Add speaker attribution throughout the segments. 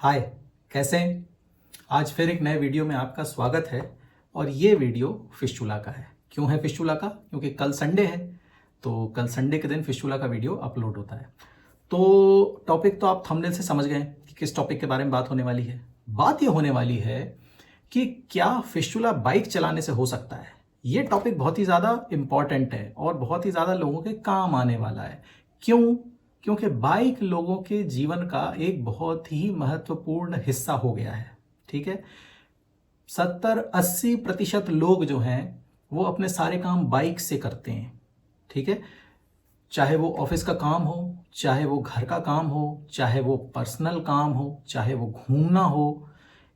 Speaker 1: हाय, कैसे हैं? आज फिर एक नए वीडियो में आपका स्वागत है। और ये वीडियो फिस्टुला का है। क्यों है फिस्टुला का? क्योंकि कल संडे है, तो कल संडे के दिन फिस्टुला का वीडियो अपलोड होता है। तो टॉपिक तो आप थंबनेल से समझ गए कि किस टॉपिक के बारे में बात होने वाली है। बात ये होने वाली है कि क्या फिस्टुला बाइक चलाने से हो सकता है। ये टॉपिक बहुत ही ज़्यादा इम्पॉर्टेंट है और बहुत ही ज़्यादा लोगों के काम आने वाला है। क्यों? क्योंकि बाइक लोगों के जीवन का एक बहुत ही महत्वपूर्ण हिस्सा हो गया है। ठीक है, 70-80% लोग जो हैं वो अपने सारे काम बाइक से करते हैं। ठीक है, चाहे वो ऑफिस का काम हो, चाहे वो घर का काम हो, चाहे वो पर्सनल काम हो, चाहे वो घूमना हो,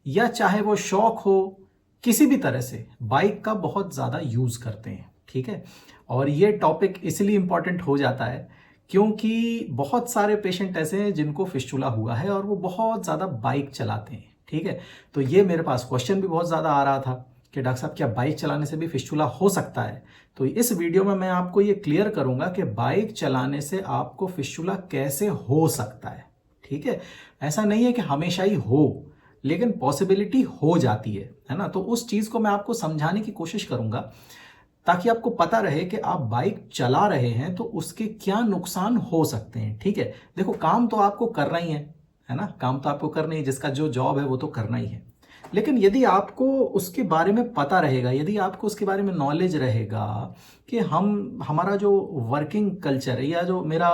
Speaker 1: या चाहे वो शौक हो, किसी भी तरह से बाइक का बहुत ज़्यादा यूज़ करते हैं। ठीक है, और ये टॉपिक इसलिए इम्पॉर्टेंट हो जाता है क्योंकि बहुत सारे पेशेंट ऐसे हैं जिनको फिस्टुला हुआ है और वो बहुत ज़्यादा बाइक चलाते हैं। ठीक है, तो ये मेरे पास क्वेश्चन भी बहुत ज़्यादा आ रहा था कि डॉक्टर साहब क्या बाइक चलाने से भी फिस्टुला हो सकता है। तो इस वीडियो में मैं आपको ये क्लियर करूंगा कि बाइक चलाने से आपको फिस्टुला कैसे हो सकता है। ठीक है, ऐसा नहीं है कि हमेशा ही हो, लेकिन पॉसिबिलिटी हो जाती है ना। तो उस चीज़ को मैं आपको समझाने की कोशिश करूंगा ताकि आपको पता रहे कि आप बाइक चला रहे हैं तो उसके क्या नुकसान हो सकते हैं। ठीक है, देखो काम तो आपको करना ही है ना, काम तो आपको करना ही, जिसका जो जॉब है वो तो करना ही है। लेकिन यदि आपको उसके बारे में पता रहेगा, यदि आपको उसके बारे में नॉलेज रहेगा कि हमारा जो वर्किंग कल्चर है या जो मेरा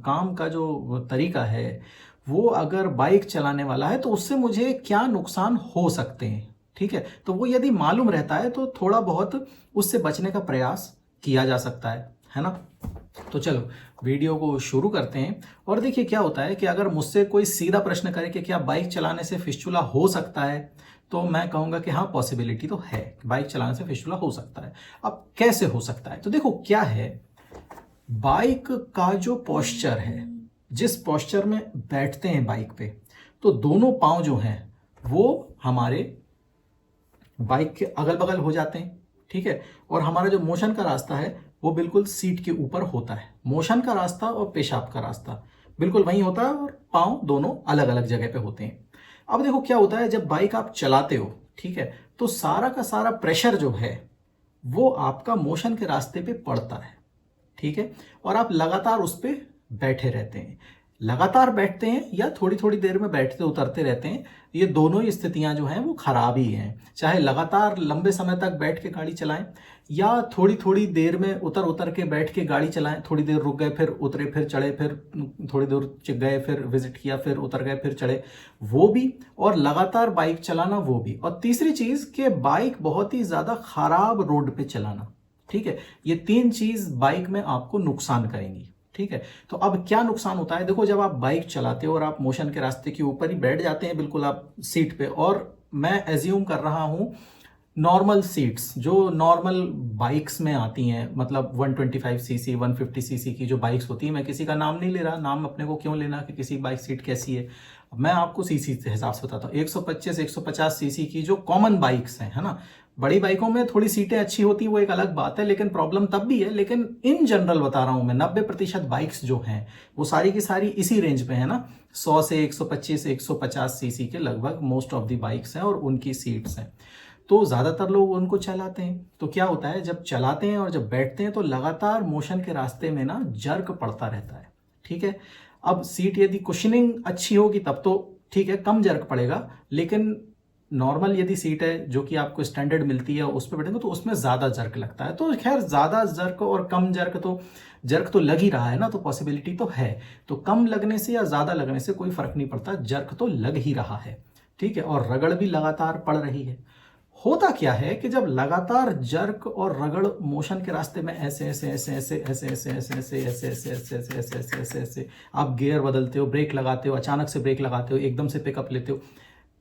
Speaker 1: काम का जो तरीका है वो अगर बाइक चलाने वाला है तो उससे मुझे क्या नुकसान हो सकते हैं। ठीक है, तो वो यदि मालूम रहता है तो थोड़ा बहुत उससे बचने का प्रयास किया जा सकता है ना। तो चलो वीडियो को शुरू करते हैं। और देखिए क्या होता है कि अगर मुझसे कोई सीधा प्रश्न करे कि क्या बाइक चलाने से फिस्टुला हो सकता है, तो मैं कहूंगा कि हाँ, पॉसिबिलिटी तो है, बाइक चलाने से फिस्टुला हो सकता है। अब कैसे हो सकता है? तो देखो क्या है, बाइक का जो पोस्चर है, जिस पोस्चर में बैठते हैं बाइक पे, तो दोनों पांव जो हैं वो हमारे बाइक के अगल बगल हो जाते हैं। ठीक है, और हमारा जो मोशन का रास्ता है वो बिल्कुल सीट के ऊपर होता है। मोशन का रास्ता और पेशाब का रास्ता बिल्कुल वहीं होता है और पांव दोनों अलग अलग जगह पे होते हैं। अब देखो क्या होता है, जब बाइक आप चलाते हो, ठीक है, तो सारा का सारा प्रेशर जो है वो आपका मोशन के रास्ते पे पड़ता है। ठीक है, और आप लगातार उस पर बैठे रहते हैं, लगातार बैठते हैं या थोड़ी थोड़ी देर में बैठते उतरते रहते हैं। ये दोनों ही स्थितियां जो हैं वो खराब ही हैं। चाहे लगातार लंबे समय तक बैठ के गाड़ी चलाएं या थोड़ी थोड़ी देर में उतर उतर के बैठ के गाड़ी चलाएं, थोड़ी देर रुक गए फिर उतरे फिर चढ़े, फिर थोड़ी देर गए फिर विजिट किया फिर उतर गए फिर चढ़े, वो भी, और लगातार बाइक चलाना वो भी। और तीसरी चीज कि बाइक बहुत ही ज्यादा खराब रोड पे चलाना। ठीक है, ये तीन चीज बाइक में आपको नुकसान करेंगी। ठीक है, तो अब क्या नुकसान होता है, देखो जब आप बाइक चलाते हो और आप मोशन के रास्ते के ऊपर ही बैठ जाते हैं बिल्कुल आप सीट पे, और मैं एज्यूम कर रहा हूं नॉर्मल सीट्स जो नॉर्मल बाइक्स में आती हैं, मतलब 125 सीसी 150 सीसी की जो बाइक्स होती है, मैं किसी का नाम नहीं ले रहा, नाम अपने को क्यों लेना कि किसी बाइक सीट कैसी है, मैं आपको सीसी के हिसाब से बताता हूँ। 125-150 सीसी की जो कॉमन बाइक्स हैं, है ना, बड़ी बाइकों में थोड़ी सीटें अच्छी होती हैं वो एक अलग बात है, लेकिन प्रॉब्लम तब भी है, लेकिन इन जनरल बता रहा हूं मैं, 90% बाइक्स जो हैं वो सारी की सारी इसी रेंज पे है ना, 100 से 125-150 सीसी के लगभग मोस्ट ऑफ दी बाइक्स हैं और उनकी सीट्स हैं। तो ज़्यादातर लोग उनको चलाते हैं। तो क्या होता है, जब चलाते हैं और जब बैठते हैं तो लगातार मोशन के रास्ते में ना जर्क पड़ता रहता है। ठीक है, अब सीट यदि कुशनिंग अच्छी होगी तब तो ठीक है, कम जर्क पड़ेगा, लेकिन नॉर्मल यदि सीट है जो कि आपको स्टैंडर्ड मिलती है उस पर बैठेंगे तो उसमें ज़्यादा जर्क लगता है। तो खैर ज़्यादा जर्क और कम जर्क तो लग ही रहा है ना, तो पॉसिबिलिटी तो है। तो कम लगने से या ज़्यादा लगने से कोई फर्क नहीं पड़ता, जर्क तो लग ही रहा है। ठीक है, और रगड़ भी लगातार पड़ रही है। होता क्या है कि जब लगातार जर्क और रगड़ मोशन के रास्ते में ऐसे ऐसे ऐसे ऐसे ऐसे ऐसे ऐसे ऐसे ऐसे ऐसे ऐसे ऐसे ऐसे ऐसे ऐसे ऐसे आप गियर बदलते हो, ब्रेक लगाते हो, अचानक से ब्रेक लगाते हो, एकदम से पिकअप लेते हो,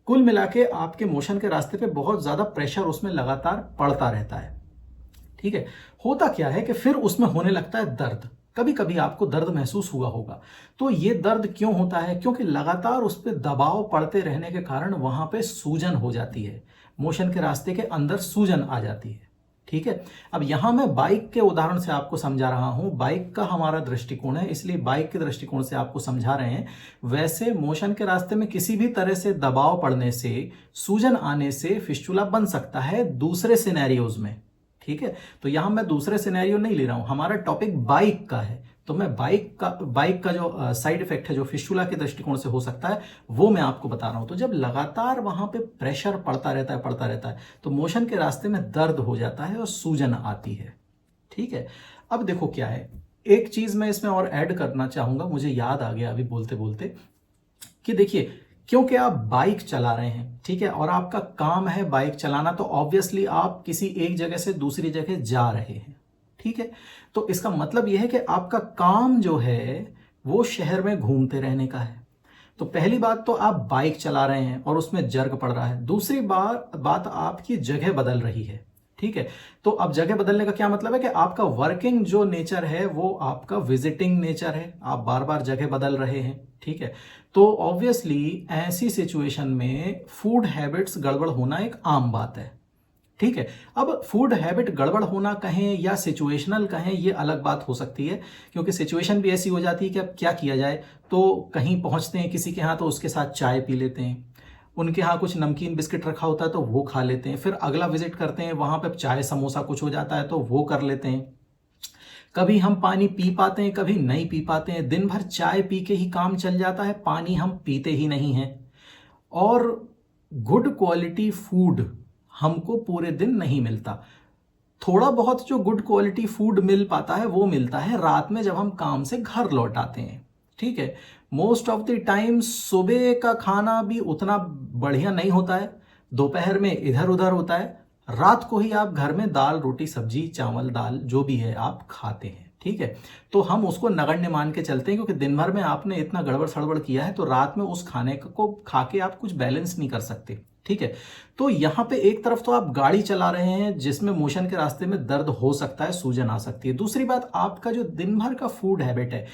Speaker 1: कुल मिला के आपके मोशन के रास्ते पे बहुत ज्यादा प्रेशर उसमें लगातार पड़ता रहता है। ठीक है, होता क्या है कि फिर उसमें होने लगता है दर्द। कभी कभी आपको दर्द महसूस हुआ होगा। तो ये दर्द क्यों होता है? क्योंकि लगातार उस पर दबाव पड़ते रहने के कारण वहां पे सूजन हो जाती है, मोशन के रास्ते के अंदर सूजन आ जाती है। ठीक है। अब यहां मैं बाइक के उदाहरण से आपको समझा रहा हूं, बाइक का हमारा दृष्टिकोण है, इसलिए बाइक के दृष्टिकोण से आपको समझा रहे हैं। वैसे मोशन के रास्ते में किसी भी तरह से दबाव पड़ने से, सूजन आने से फिस्टुला बन सकता है दूसरे सिनेरियोज में, ठीक है। तो यहां मैं दूसरे सिनेरियो नहीं ले रहा हूं, हमारा टॉपिक बाइक का है, तो मैं बाइक का जो साइड इफेक्ट है जो फिस्टुला के दृष्टिकोण से हो सकता है वो मैं आपको बता रहा हूं। तो जब लगातार वहां पे प्रेशर पड़ता रहता है तो मोशन के रास्ते में दर्द हो जाता है और सूजन आती है, ठीक है। अब देखो क्या है, एक चीज मैं इसमें और ऐड करना चाहूंगा, मुझे याद आ गया अभी बोलते बोलते कि देखिए, क्योंकि आप बाइक चला रहे हैं, ठीक है, और आपका काम है बाइक चलाना, तो ऑब्वियसली आप किसी एक जगह से दूसरी जगह जा रहे हैं, ठीक है। तो इसका मतलब यह है कि आपका काम जो है वो शहर में घूमते रहने का है। तो पहली बात तो आप बाइक चला रहे हैं और उसमें जर्क पड़ रहा है। दूसरी बात आपकी जगह बदल रही है, ठीक है। तो अब जगह बदलने का क्या मतलब है कि आपका वर्किंग जो नेचर है वो आपका विजिटिंग नेचर है, आप बार बार जगह बदल रहे हैं, ठीक है। तो ऑब्वियसली ऐसी सिचुएशन में फूड हैबिट्स गड़बड़ होना एक आम बात है, ठीक है। अब फूड हैबिट गड़बड़ होना कहें या सिचुएशनल कहें, ये अलग बात हो सकती है, क्योंकि सिचुएशन भी ऐसी हो जाती है कि अब क्या किया जाए। तो कहीं पहुंचते हैं किसी के यहाँ तो उसके साथ चाय पी लेते हैं, उनके यहाँ कुछ नमकीन बिस्किट रखा होता है तो वो खा लेते हैं, फिर अगला विजिट करते हैं वहां पे चाय समोसा कुछ हो जाता है तो वो कर लेते हैं। कभी हम पानी पी पाते हैं, कभी नहीं पी पाते हैं, दिन भर चाय पी के ही काम चल जाता है, पानी हम पीते ही नहीं हैं। और गुड क्वालिटी फूड हमको पूरे दिन नहीं मिलता। थोड़ा बहुत जो गुड क्वालिटी फूड मिल पाता है वो मिलता है रात में जब हम काम से घर लौट आते हैं, ठीक है। मोस्ट ऑफ द टाइम सुबह का खाना भी उतना बढ़िया नहीं होता है, दोपहर में इधर उधर होता है, रात को ही आप घर में दाल रोटी सब्जी चावल दाल जो भी है आप खाते हैं, ठीक है। तो हम उसको नगण्य मान के चलते हैं, क्योंकि दिन भर में आपने इतना गड़बड़ सड़बड़ किया है तो रात में उस खाने को खा के आप कुछ बैलेंस नहीं कर सकते, ठीक है। तो यहां पे एक तरफ तो आप गाड़ी चला रहे हैं जिसमें मोशन के रास्ते में दर्द हो सकता है, सूजन आ सकती है। दूसरी बात, आपका जो दिन भर का फूड हैबिट है,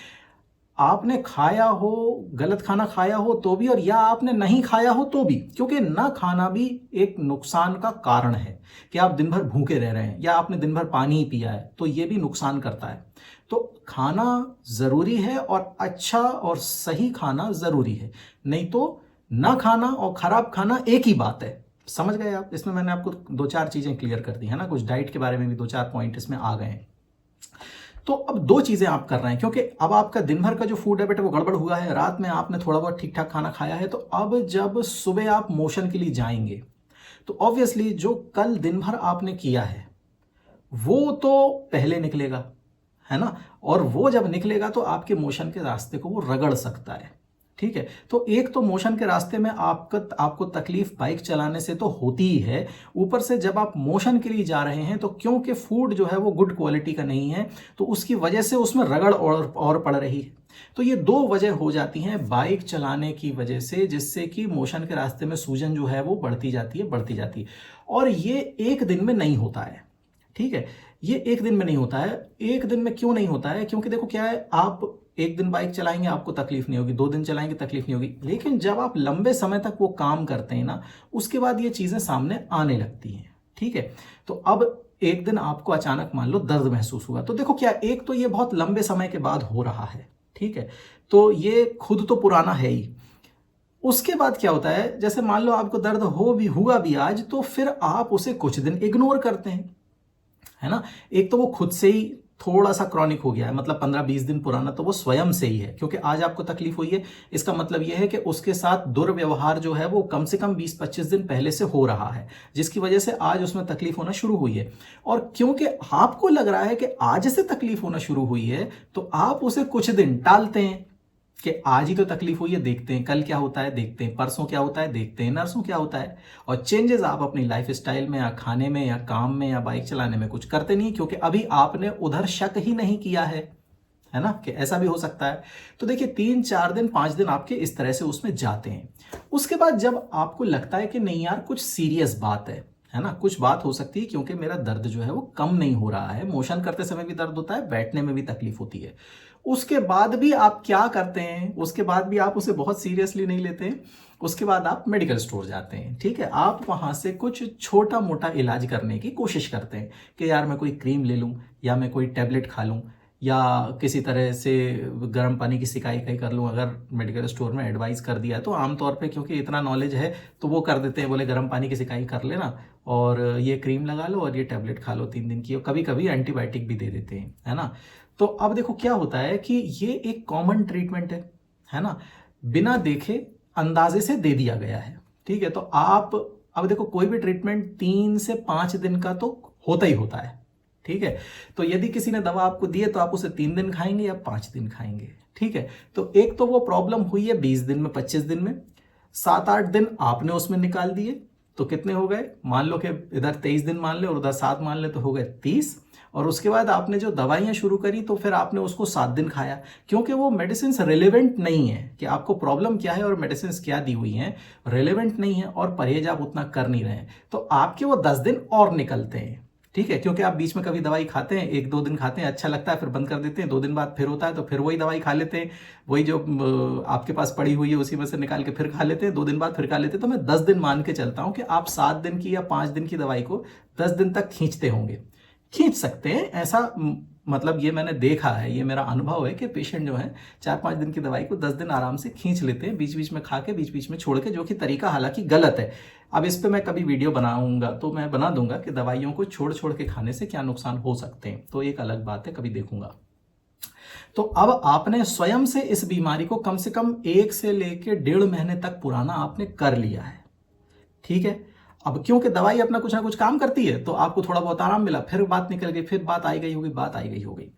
Speaker 1: आपने खाया हो, गलत खाना खाया हो तो भी, और या आपने नहीं खाया हो तो भी, क्योंकि ना खाना भी एक नुकसान का कारण है कि आप दिन भर भूखे रह रहे हैं, या आपने दिन भर पानी ही पिया है तो ये भी नुकसान करता है। तो खाना जरूरी है और अच्छा और सही खाना जरूरी है, नहीं तो ना खाना और खराब खाना एक ही बात है। समझ गए आप? इसमें मैंने आपको दो चार चीजें क्लियर कर दी है ना, कुछ डाइट के बारे में भी दो चार पॉइंट इसमें आ गए हैं। तो अब दो चीजें आप कर रहे हैं, क्योंकि अब आपका दिन भर का जो फूड हैबिट है वो गड़बड़ हुआ है, रात में आपने थोड़ा बहुत ठीक ठाक खाना खाया है, तो अब जब सुबह आप मोशन के लिए जाएंगे तो ऑब्वियसली जो कल दिन भर आपने किया है वो तो पहले निकलेगा, है ना, और वो जब निकलेगा तो आपके मोशन के रास्ते को वो रगड़ सकता है, ठीक है। तो एक तो मोशन के रास्ते में आपको तकलीफ बाइक चलाने से तो होती ही है, ऊपर से जब आप मोशन के लिए जा रहे हैं तो क्योंकि फूड जो है वो गुड क्वालिटी का नहीं है तो उसकी वजह से उसमें रगड़ और पड़ रही है। तो ये दो वजह हो जाती हैं बाइक चलाने की वजह से, जिससे कि मोशन के रास्ते में सूजन जो है वो बढ़ती जाती है। और ये एक दिन में नहीं होता है, ठीक है। ये एक दिन में नहीं होता है। एक दिन में क्यों नहीं होता है? क्योंकि देखो क्या है, आप एक दिन बाइक चलाएंगे आपको तकलीफ नहीं होगी, 2 दिन चलाएंगे तकलीफ नहीं होगी, लेकिन जब आप लंबे समय तक वो काम करते हैं ना, उसके बाद ये चीजें सामने आने लगती हैं, ठीक है। तो अब एक दिन आपको अचानक मान लो दर्द महसूस हुआ, तो देखो क्या, एक तो ये बहुत लंबे समय के बाद हो रहा है, ठीक है, तो ये खुद तो पुराना है ही। उसके बाद क्या होता है, जैसे मान लो आपको दर्द हुआ भी आज, तो फिर आप उसे कुछ दिन इग्नोर करते हैं, है ना। एक तो वो खुद से ही थोड़ा सा क्रॉनिक हो गया है, मतलब 15-20 दिन पुराना, तो वो स्वयं से ही है, क्योंकि आज आपको तकलीफ हुई है, इसका मतलब यह है कि उसके साथ दुर्व्यवहार जो है वो कम से कम 20-25 दिन पहले से हो रहा है, जिसकी वजह से आज उसमें तकलीफ होना शुरू हुई है। और क्योंकि आपको लग रहा है कि आज से तकलीफ होना शुरू हुई है, तो आप उसे कुछ दिन टालते हैं कि आज ही तो तकलीफ हुई है, देखते हैं कल क्या होता है, देखते हैं परसों क्या होता है, देखते हैं नरसों क्या होता है। और चेंजेस आप अपनी लाइफ स्टाइल में या खाने में या काम में या बाइक चलाने में कुछ करते नहीं, क्योंकि अभी आपने उधर शक ही नहीं किया है ना, कि ऐसा भी हो सकता है। तो देखिए 3-4 दिन 5 दिन आपके इस तरह से उसमें जाते हैं। उसके बाद जब आपको लगता है कि नहीं यार कुछ सीरियस बात है ना, कुछ बात हो सकती है, क्योंकि मेरा दर्द जो है वो कम नहीं हो रहा है, मोशन करते समय भी दर्द होता है, बैठने में भी तकलीफ होती है। उसके बाद भी आप क्या करते हैं, उसके बाद भी आप उसे बहुत सीरियसली नहीं लेते हैं। उसके बाद आप मेडिकल स्टोर जाते हैं, ठीक है, आप वहां से कुछ छोटा मोटा इलाज करने की कोशिश करते हैं कि यार मैं कोई क्रीम ले लूं, या मैं कोई टैबलेट खा लूं, या किसी तरह से गर्म पानी की सिकाई कहीं कर लूं। अगर मेडिकल स्टोर में एडवाइस कर दिया तो आमतौर पे क्योंकि इतना नॉलेज है तो वो कर देते हैं, बोले गर्म पानी की सिकाई कर लेना और ये क्रीम लगा लो और ये टैबलेट खा लो 3 दिन की, और कभी कभी एंटीबायोटिक भी दे देते हैं, है ना। तो अब देखो क्या होता है कि ये एक कॉमन ट्रीटमेंट है ना, बिना देखे अंदाजे से दे दिया गया है, ठीक है। तो आप अब देखो कोई भी ट्रीटमेंट 3 से 5 दिन का तो होता ही होता है, ठीक है। तो यदि किसी ने दवा आपको दी है तो आप उसे 3 दिन खाएंगे या 5 दिन खाएंगे, ठीक है। तो एक तो वो प्रॉब्लम हुई है 20 दिन में, 25 दिन में, 7-8 दिन आपने उसमें निकाल दिए तो कितने हो गए, मान लो कि इधर 23 दिन मान ले और उधर 7 मान ले तो हो गए 30। और उसके बाद आपने जो दवाइयां शुरू करी तो फिर आपने उसको 7 दिन खाया, क्योंकि वो मेडिसिन रिलेवेंट नहीं है कि आपको प्रॉब्लम क्या है और मेडिसिन क्या दी हुई हैं, रिलेवेंट नहीं है, और परहेज आप उतना कर नहीं रहे हैं, तो आपके वो 10 दिन और निकलते हैं, ठीक है। क्योंकि आप बीच में कभी दवाई खाते हैं, 1-2 दिन खाते हैं, अच्छा लगता है, फिर बंद कर देते हैं, 2 दिन बाद फिर होता है तो फिर वही दवाई खा लेते हैं, वही जो आपके पास पड़ी हुई है उसी में से निकाल के फिर खा लेते हैं, 2 दिन बाद फिर खा लेते हैं। तो मैं 10 दिन मान के चलता हूं कि आप 7 दिन की या 5 दिन की दवाई को 10 दिन तक खींचते होंगे, खींच सकते हैं ऐसा, मतलब ये मैंने देखा है, ये मेरा अनुभव है कि पेशेंट जो है 4-5 दिन की दवाई को 10 दिन आराम से खींच लेते हैं, बीच बीच में खा के बीच बीच में छोड़ के, जो कि तरीका हालांकि गलत है। अब इस पे मैं कभी वीडियो बनाऊंगा तो मैं बना दूंगा कि दवाइयों को छोड़ छोड़ के खाने से क्या नुकसान हो सकते हैं, तो एक अलग बात है, कभी देखूंगा। तो अब आपने स्वयं से इस बीमारी को कम से कम 1 से लेके 1.5 महीने तक पुराना आपने कर लिया है, ठीक है। अब क्योंकि दवाई अपना कुछ ना कुछ काम करती है तो आपको थोड़ा बहुत आराम मिला, फिर बात निकल गई, फिर बात आई गई होगी, बात आई गई होगी।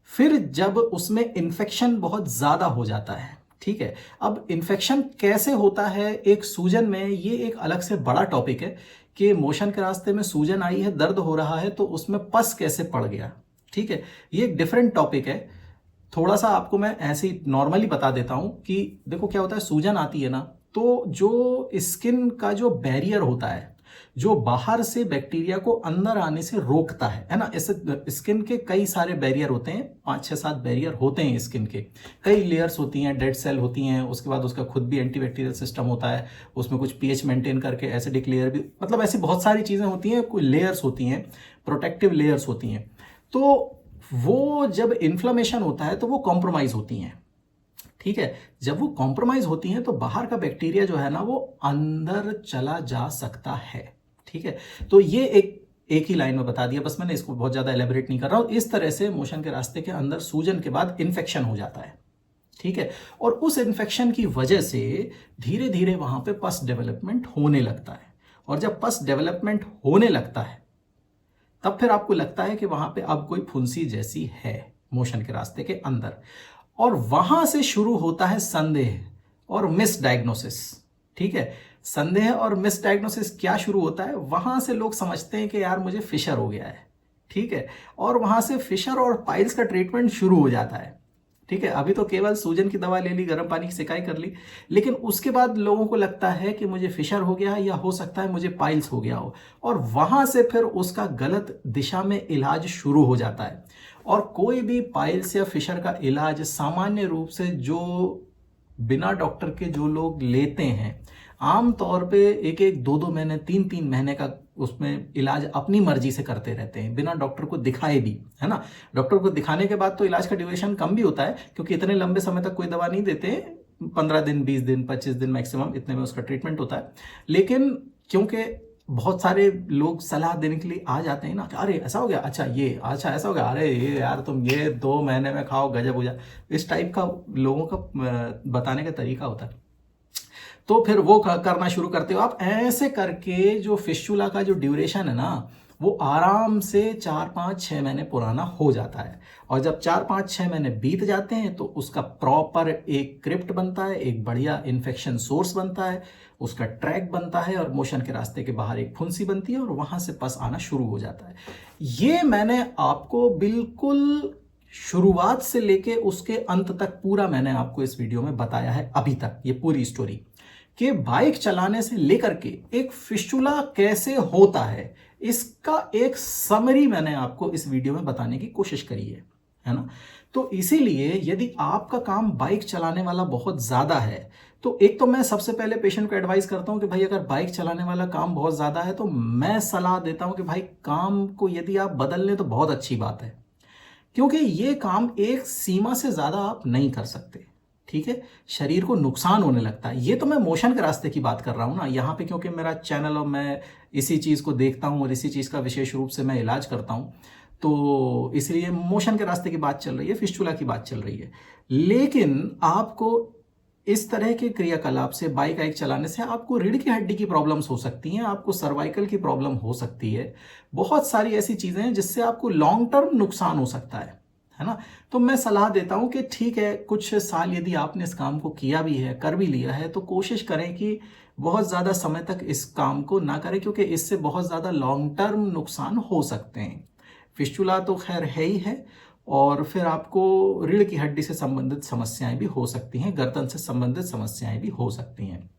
Speaker 1: फिर जब उसमें इन्फेक्शन बहुत ज्यादा हो जाता है, ठीक है। अब इन्फेक्शन कैसे होता है एक सूजन में, ये एक अलग से बड़ा टॉपिक है कि मोशन के रास्ते में सूजन आई है, दर्द हो रहा है, तो उसमें पस कैसे पड़ गया, ठीक है। ये एक डिफरेंट टॉपिक है। थोड़ा सा आपको मैं ऐसे ही नॉर्मली बता देता हूं कि देखो क्या होता है, सूजन आती है ना, तो जो स्किन का जो बैरियर होता है, जो बाहर से बैक्टीरिया को अंदर आने से रोकता है ना, ऐसे स्किन के कई सारे बैरियर होते हैं, 5-6-7 बैरियर होते हैं स्किन के, कई लेयर्स होती हैं, डेड सेल होती हैं, उसके बाद उसका खुद भी एंटीबैक्टीरियल सिस्टम होता है, उसमें कुछ पीएच मेंटेन करके एसिडिक लेयर भी, मतलब ऐसी बहुत सारी चीजें होती हैं, कोई लेयर्स होती हैं, प्रोटेक्टिव लेयर्स होती हैं। तो वो जब इन्फ्लेमेशन होता है तो वो कॉम्प्रोमाइज होती हैं, ठीक है। जब वो कॉम्प्रोमाइज होती हैं तो बाहर का बैक्टीरिया जो है ना वो अंदर चला जा सकता है, ठीक है। तो ये एक ही लाइन में बता दिया, बस मैंने इसको बहुत ज्यादा एलेबोरेट नहीं कर रहा हूं। इस तरह से मोशन के रास्ते के अंदर सूजन के बाद इन्फेक्शन हो जाता है, ठीक है। और उस इन्फेक्शन की वजह से धीरे धीरे वहां पे पस डेवलपमेंट होने लगता है, और जब पस डेवलपमेंट होने लगता है तब फिर आपको लगता है कि वहां पे अब कोई फुंसी जैसी है मोशन के रास्ते के अंदर, और वहां से शुरू होता है संदेह और मिस डायग्नोसिस, ठीक है। संदेह और मिस डायग्नोसिस क्या शुरू होता है, वहां से लोग समझते हैं कि यार मुझे फिशर हो गया है, ठीक है, और वहां से फिशर और पाइल्स का ट्रीटमेंट शुरू हो जाता है, ठीक है। अभी तो केवल सूजन की दवा ले ली, गर्म पानी की सिकाई कर ली, लेकिन उसके बाद लोगों को लगता है कि मुझे फिशर हो गया है या हो सकता है मुझे पाइल्स हो गया हो, और वहां से फिर उसका गलत दिशा में इलाज शुरू हो जाता है। और कोई भी पाइल्स या फिशर का इलाज सामान्य रूप से जो बिना डॉक्टर के जो लोग लेते हैं, आम तौर पे 1-1, 2-2 महीने, 3-3 महीने का उसमें इलाज अपनी मर्जी से करते रहते हैं बिना डॉक्टर को दिखाए भी, है ना। डॉक्टर को दिखाने के बाद तो इलाज का ड्यूरेशन कम भी होता है, क्योंकि इतने लंबे समय तक कोई दवा नहीं देते, 15 दिन, 20 दिन, 25 दिन मैक्सिमम, इतने में उसका ट्रीटमेंट होता है। लेकिन क्योंकि बहुत सारे लोग सलाह देने के लिए आ जाते हैं ना कि अरे ऐसा हो गया, अच्छा ये, अच्छा ऐसा हो गया, अरे ये यार तुम ये 2 महीने में खाओ, गजब हो जाए, इस टाइप का लोगों का बताने का तरीका होता है। तो फिर वो करना शुरू करते हो आप, ऐसे करके जो फिस्टुला का जो ड्यूरेशन है ना वो आराम से 4-5-6 महीने पुराना हो जाता है। और जब 4-5-6 महीने बीत जाते हैं तो उसका प्रॉपर एक क्रिप्ट बनता है, एक बढ़िया इन्फेक्शन सोर्स बनता है, उसका ट्रैक बनता है, और मोशन के रास्ते के बाहर एक फुंसी बनती है, और वहां से पस आना शुरू हो जाता है। ये मैंने आपको बिल्कुल शुरुआत से लेके उसके अंत तक पूरा मैंने आपको इस वीडियो में बताया है अभी तक, ये पूरी स्टोरी कि बाइक चलाने से लेकर के एक फिस्टुला कैसे होता है, इसका एक समरी मैंने आपको इस वीडियो में बताने की कोशिश करी है ना। तो इसीलिए यदि आपका काम बाइक चलाने वाला बहुत ज़्यादा है, तो एक तो मैं सबसे पहले पेशेंट को एडवाइस करता हूँ कि भाई अगर बाइक चलाने वाला काम बहुत ज़्यादा है तो मैं सलाह देता हूँ कि भाई काम को यदि आप बदल लें तो बहुत अच्छी बात है, क्योंकि ये काम एक सीमा से ज़्यादा आप नहीं कर सकते। ठीक है, शरीर को नुकसान होने लगता है। ये तो मैं मोशन के रास्ते की बात कर रहा हूँ ना यहाँ पे, क्योंकि मेरा चैनल और मैं इसी चीज़ को देखता हूँ और इसी चीज़ का विशेष रूप से मैं इलाज करता हूँ, तो इसलिए मोशन के रास्ते की बात चल रही है, फिस्टुला की बात चल रही है। लेकिन आपको इस तरह के क्रियाकलाप से, बाइक आइक चलाने से आपको रीढ़ की हड्डी की प्रॉब्लम्स हो सकती हैं, आपको सर्वाइकल की प्रॉब्लम हो सकती है, बहुत सारी ऐसी चीज़ें हैं जिससे आपको लॉन्ग टर्म नुकसान हो सकता है ना। तो मैं सलाह देता हूं कि ठीक है, कुछ साल यदि आपने इस काम को किया भी है, कर भी लिया है, तो कोशिश करें कि बहुत ज़्यादा समय तक इस काम को ना करें, क्योंकि इससे बहुत ज़्यादा लॉन्ग टर्म नुकसान हो सकते हैं। फिस्टुला तो खैर है ही है, और फिर आपको रीढ़ की हड्डी से संबंधित समस्याएं भी हो सकती हैं, गर्दन से संबंधित समस्याएं भी हो सकती हैं।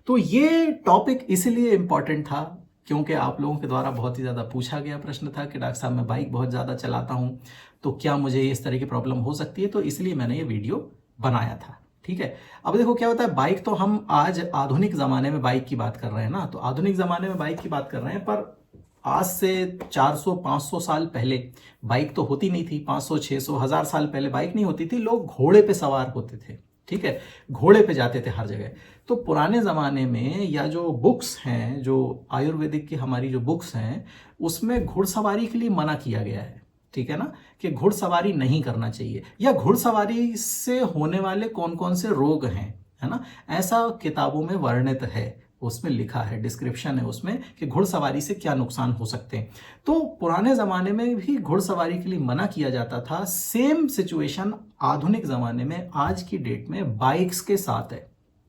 Speaker 1: तो ये टॉपिक इसलिए इम्पॉर्टेंट था क्योंकि आप लोगों के द्वारा बहुत ही ज़्यादा पूछा गया प्रश्न था कि डॉक्टर साहब मैं बाइक बहुत ज़्यादा चलाता हूँ, तो क्या मुझे इस तरह की प्रॉब्लम हो सकती है, तो इसलिए मैंने ये वीडियो बनाया था। ठीक है, अब देखो क्या होता है, बाइक तो हम आज आधुनिक ज़माने में बाइक की बात कर रहे हैं ना, तो आधुनिक ज़माने में बाइक की बात कर रहे हैं, पर आज से 400-500 साल पहले बाइक तो होती नहीं थी। 500-600 1000 साल पहले बाइक नहीं होती थी, लोग घोड़े पे सवार होते थे। ठीक है, घोड़े पे जाते थे हर जगह। तो पुराने ज़माने में या जो बुक्स हैं, जो आयुर्वेदिक की हमारी जो बुक्स हैं, उसमें घुड़सवारी के लिए मना किया गया है। ठीक है ना, कि घुड़सवारी नहीं करना चाहिए, या घुड़सवारी से होने वाले कौन कौन से रोग हैं, है ना, ऐसा किताबों में वर्णित है, उसमें लिखा है, डिस्क्रिप्शन है उसमें कि घुड़सवारी से क्या नुकसान हो सकते हैं। तो पुराने ज़माने में भी घुड़सवारी के लिए मना किया जाता था। सेम सिचुएशन आधुनिक ज़माने में आज की डेट में बाइक्स के साथ है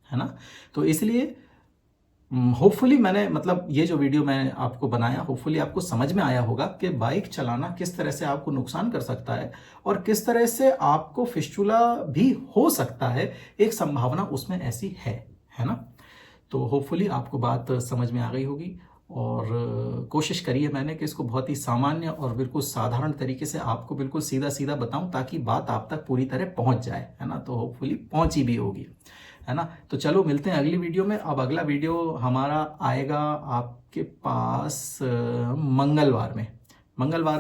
Speaker 1: ना। तो इसलिए होपफुली मैंने, मतलब ये जो वीडियो मैं आपको बनाया, होपफुली आपको समझ में आया होगा कि बाइक चलाना किस तरह से आपको नुकसान कर सकता है और किस तरह से आपको फिस्टुला भी हो सकता है, एक संभावना उसमें ऐसी है ना। तो होपफुली आपको बात समझ में आ गई होगी, और कोशिश करिए मैंने कि इसको बहुत ही सामान्य और बिल्कुल साधारण तरीके से आपको बिल्कुल सीधा सीधा बताऊं, ताकि बात आप तक पूरी तरह पहुंच जाए, है ना। तो होपफुली पहुंची भी होगी, है ना। तो चलो मिलते हैं अगली वीडियो में। अब अगला वीडियो हमारा आएगा आपके पास मंगलवार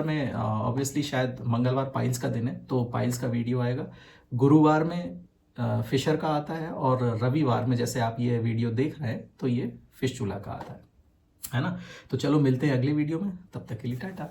Speaker 1: में ऑब्वियसली शायद मंगलवार पाइल्स का दिन है, तो पाइल्स का वीडियो आएगा। गुरुवार में फिशर का आता है, और रविवार में, जैसे आप ये वीडियो देख रहे हैं, तो ये फिस्टुला का आता है ना। तो चलो मिलते हैं अगले वीडियो में, तब तक के लिए टाटा।